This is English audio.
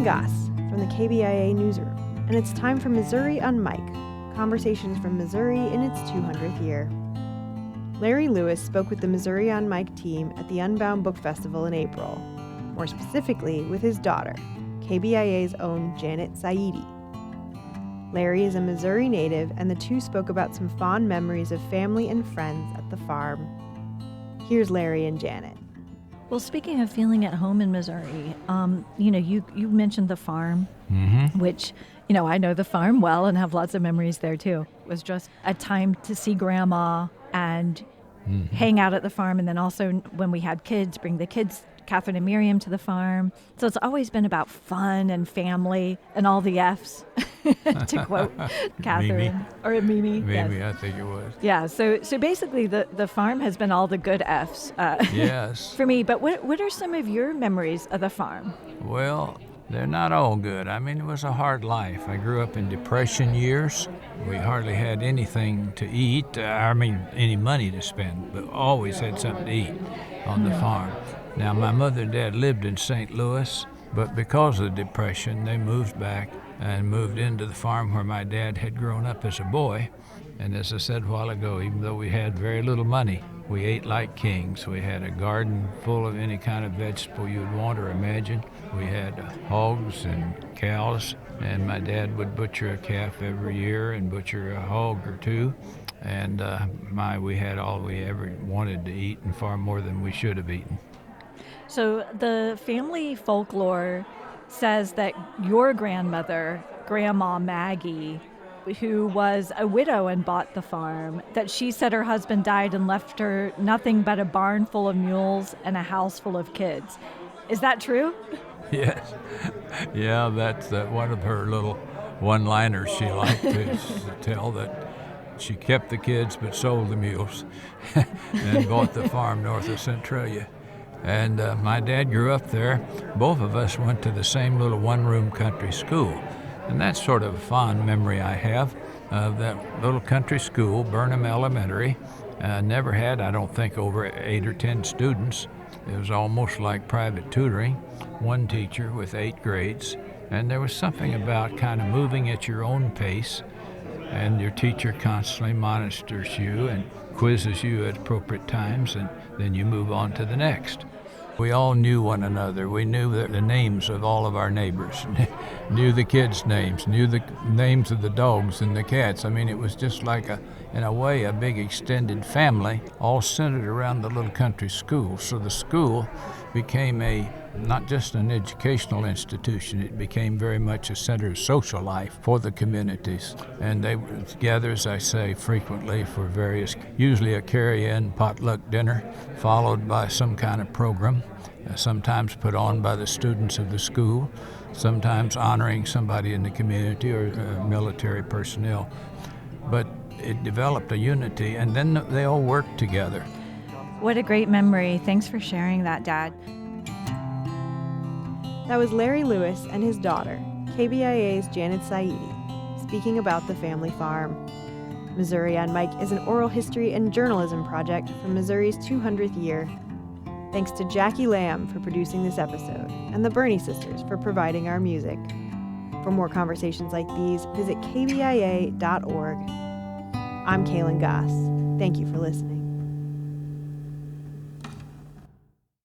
Kaylin Goss from the KBIA newsroom, and it's time for Missouri on Mic, conversations from Missouri in its 200th year. Larry Lewis spoke with the Missouri on Mic team at the Unbound Book Festival in April, more specifically with his daughter, KBIA's own Janet Saidi. Larry is a Missouri native, and the two spoke about some fond memories of family and friends at the farm. Here's Larry and Janet. Well, speaking of feeling at home in Missouri, you mentioned the farm, which, I know the farm well and have lots of memories there too. It was just a time to see Grandma and hang out at the farm, and then also when we had kids, bring the kids, Catherine and Miriam, to the farm. So it's always been about fun and family and all the F's, to quote Catherine. Mimi. Or Mimi. Maybe, yes. I think it was. Yeah, so basically the farm has been all the good F's Yes. for me. But what are some of your memories of the farm? Well, they're not all good. I mean, it was a hard life. I grew up in Depression years. We hardly had anything to eat, any money to spend, but always had something to eat on the farm. Now, my mother and dad lived in St. Louis, but because of the Depression, they moved back and moved into the farm where my dad had grown up as a boy. And as I said a while ago, even though we had very little money, we ate like kings. We had a garden full of any kind of vegetable you'd want or imagine. We had hogs and cows, and my dad would butcher a calf every year and butcher a hog or two. And we had all we ever wanted to eat and far more than we should have eaten. So the family folklore says that your grandmother, Grandma Maggie, who was a widow and bought the farm, that she said her husband died and left her nothing but a barn full of mules and a house full of kids. Is that true? Yes. Yeah, that's one of her little one-liners she liked to tell, that she kept the kids but sold the mules and bought the farm north of Centralia. And my dad grew up there. Both of us went to the same little one-room country school. And that's sort of a fond memory I have of that little country school, Burnham Elementary. Never had, I don't think, over 8 or 10 students. It was almost like private tutoring, one teacher with 8 grades. And there was something about kind of moving at your own pace, and your teacher constantly monitors you and quizzes you at appropriate times, and then you move on to the next. We all knew one another. We knew the names of all of our neighbors, knew the kids' names, knew the names of the dogs and the cats. I mean, it was just like, in a way, a big extended family, all centered around the little country school. So the school became not just an educational institution, it became very much a center of social life for the communities. And they would gather, as I say, frequently for usually a carry-in potluck dinner, followed by some kind of program, sometimes put on by the students of the school, sometimes honoring somebody in the community or military personnel. But it developed a unity, and then they all worked together. What a great memory. Thanks for sharing that, Dad. That was Larry Lewis and his daughter, KBIA's Janet Saidi, speaking about the family farm. Missouri on Mic is an oral history and journalism project from Missouri's 200th year. Thanks to Jackie Lamb for producing this episode, and the Burney sisters for providing our music. For more conversations like these, visit kbia.org. I'm Kaylin Goss. Thank you for listening.